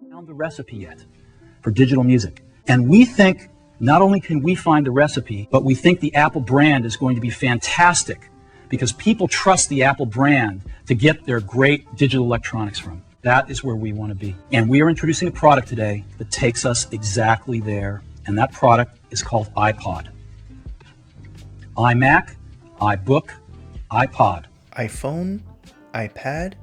Found the recipe yet for digital music. And we think not only can we find the recipe, but we think the Apple brand is going to be fantastic because people trust the Apple brand to get their great digital electronics from. That is where we want to be. And we are introducing a product today that takes us exactly there. And that product is called iPod. iMac, iBook, iPod. iPhone, iPad,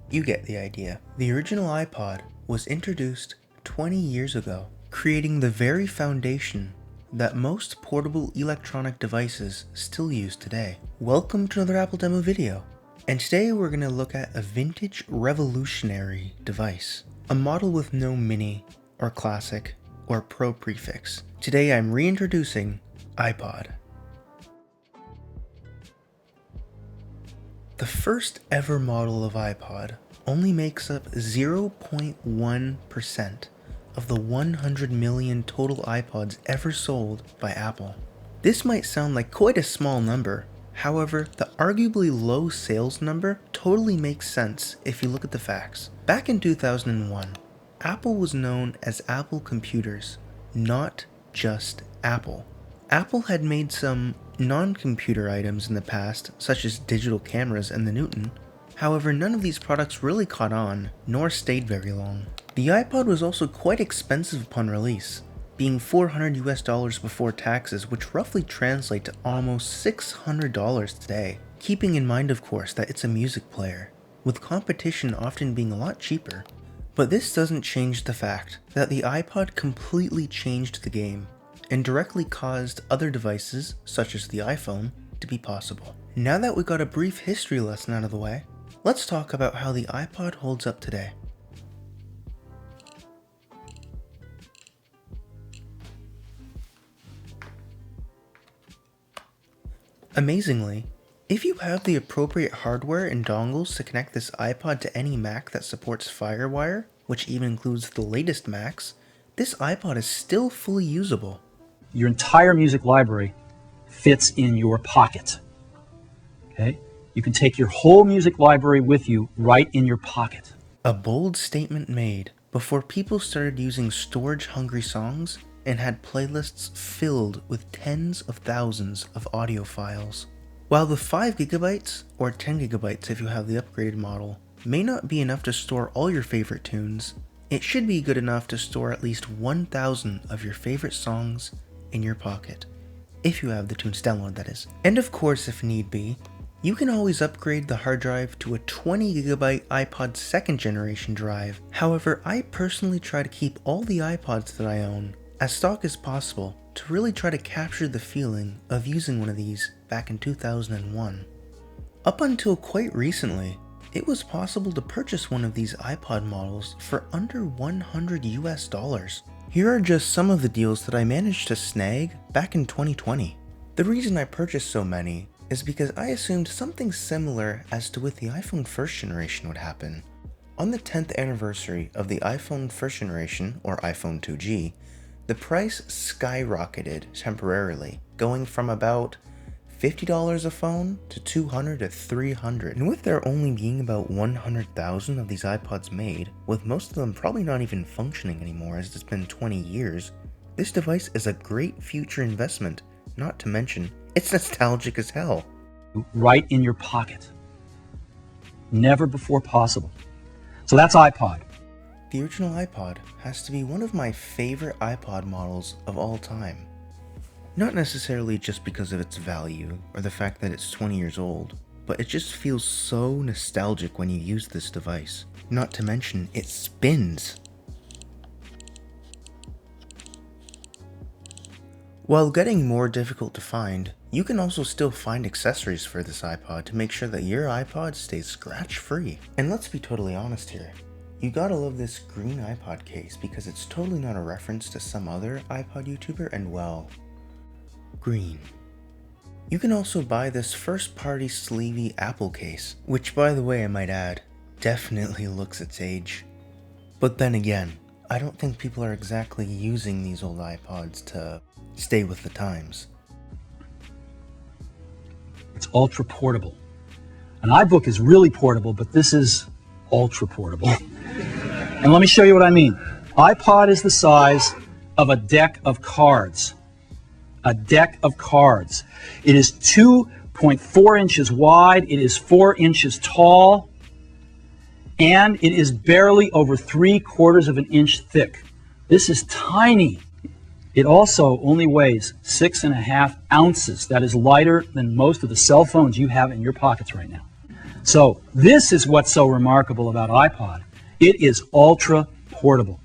you get the idea. The original iPod was introduced 20 years ago, creating the very foundation that most portable electronic devices still use today. Welcome to another Apple demo video, and today we're going to look at a vintage revolutionary device, a model with no mini or classic or pro prefix. Today I'm reintroducing iPod. The first ever model of iPod only makes up 0.1% of the 100 million total iPods ever sold by Apple. This might sound like quite a small number, however, the arguably low sales number totally makes sense if you look at the facts. Back in 2001, Apple was known as Apple Computers, not just Apple. Apple had made some non-computer items in the past, such as digital cameras and the Newton. However, none of these products really caught on, nor stayed very long. The iPod was also quite expensive upon release, being $400 before taxes, which roughly translate to almost $600 today. Keeping in mind, of course, that it's a music player, with competition often being a lot cheaper. But this doesn't change the fact that the iPod completely changed the game, and directly caused other devices, such as the iPhone, to be possible. Now that we got a brief history lesson out of the way, let's talk about how the iPod holds up today. Amazingly, if you have the appropriate hardware and dongles to connect this iPod to any Mac that supports FireWire, which even includes the latest Macs, this iPod is still fully usable. Your entire music library fits in your pocket. Okay? You can take your whole music library with you right in your pocket. A bold statement made before people started using storage-hungry songs and had playlists filled with tens of thousands of audio files. While the 5 gigabytes or 10 gigabytes if you have the upgraded model may not be enough to store all your favorite tunes, it should be good enough to store at least 1,000 of your favorite songs in your pocket, if you have the tunes downloaded, that is. And of course, if need be, you can always upgrade the hard drive to a 20 gigabyte iPod 2nd generation drive. However, I personally try to keep all the iPods that I own as stock as possible to really try to capture the feeling of using one of these back in 2001. Up until quite recently, it was possible to purchase one of these iPod models for under $100 US. Here are just some of the deals that I managed to snag back in 2020. The reason I purchased so many is because I assumed something similar as to with the iPhone first generation would happen. On the 10th anniversary of the iPhone first generation, or iPhone 2G, the price skyrocketed temporarily, going from about $50 a phone to $200 to $300. And with there only being about 100,000 of these iPods made, with most of them probably not even functioning anymore as it's been 20 years, this device is a great future investment, not to mention, it's nostalgic as hell. Right in your pocket. Never before possible. So that's iPod. The original iPod has to be one of my favorite iPod models of all time. Not necessarily just because of its value or the fact that it's 20 years old, but it just feels so nostalgic when you use this device. Not to mention, it spins. While getting more difficult to find, you can also still find accessories for this iPod to make sure that your iPod stays scratch-free. And let's be totally honest here, you gotta love this green iPod case because it's totally not a reference to some other iPod YouTuber, and well, green. You can also buy this first-party sleevey Apple case, which by the way I might add, definitely looks its age. But then again, I don't think people are exactly using these old iPods to stay with the times. It's ultra portable. An iBook is really portable, but this is ultra portable. And let me show you what I mean. iPod is the size of a deck of cards. A deck of cards. It is 2.4 inches wide. It is 4 inches tall. And it is barely over 3/4 of an inch thick. This is tiny. It also only weighs 6.5 ounces. That is lighter than most of the cell phones you have in your pockets right now. So this is what's so remarkable about iPod. It is ultra portable.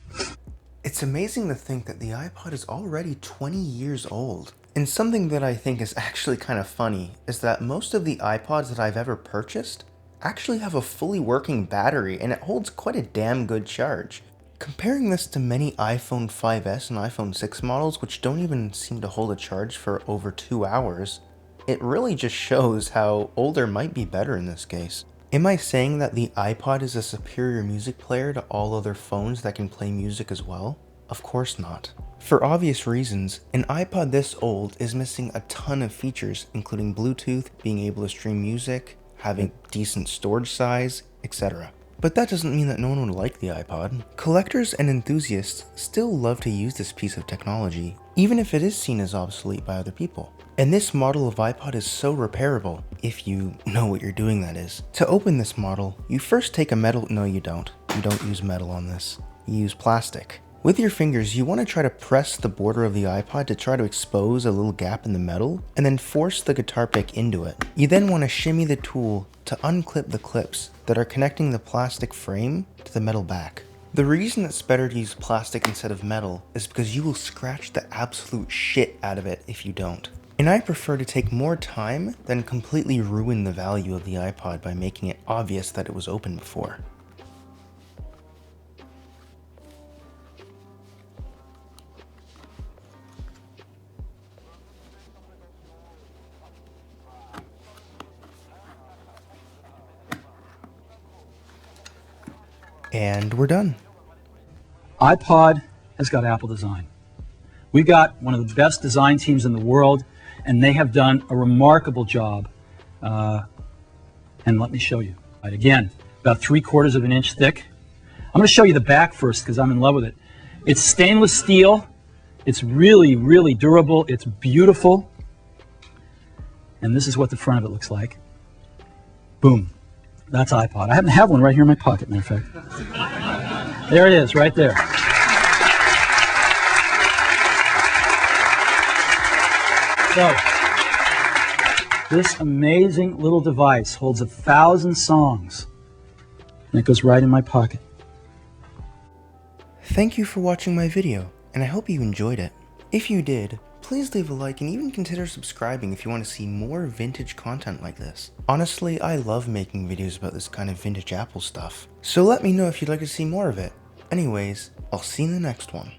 It's amazing to think that the iPod is already 20 years old. And something that I think is actually kind of funny is that most of the iPods that I've ever purchased actually have a fully working battery and it holds quite a damn good charge. Comparing this to many iPhone 5S and iPhone 6 models, which don't even seem to hold a charge for over 2 hours, it really just shows how older might be better in this case. Am I saying that the iPod is a superior music player to all other phones that can play music as well? Of course not. For obvious reasons, an iPod this old is missing a ton of features, including Bluetooth, being able to stream music, having decent storage size, etc. But that doesn't mean that no one would like the iPod. Collectors and enthusiasts still love to use this piece of technology, even if it is seen as obsolete by other people. And this model of iPod is so repairable, if you know what you're doing that is. To open this model, you first take a metal— no you don't. You don't use metal on this. You use plastic. With your fingers, you want to try to press the border of the iPod to try to expose a little gap in the metal, and then force the guitar pick into it. You then want to shimmy the tool to unclip the clips that are connecting the plastic frame to the metal back. The reason it's better to use plastic instead of metal is because you will scratch the absolute shit out of it if you don't. And I prefer to take more time than completely ruin the value of the iPod by making it obvious that it was open before. And we're done. iPod has got Apple design. We've got one of the best design teams in the world, and they have done a remarkable job. And let me show you. Right, again, about 3/4 of an inch thick. I'm going to show you the back first because I'm in love with it. It's stainless steel. It's really, really durable. It's beautiful. And this is what the front of it looks like. Boom. That's iPod. I happen to have one right here in my pocket, matter of fact. There it is, right there. So, this amazing little device holds 1,000 songs, and it goes right in my pocket. Thank you for watching my video, and I hope you enjoyed it. If you did, please leave a like and even consider subscribing if you want to see more vintage content like this. Honestly, I love making videos about this kind of vintage Apple stuff, so let me know if you'd like to see more of it. Anyways, I'll see you in the next one.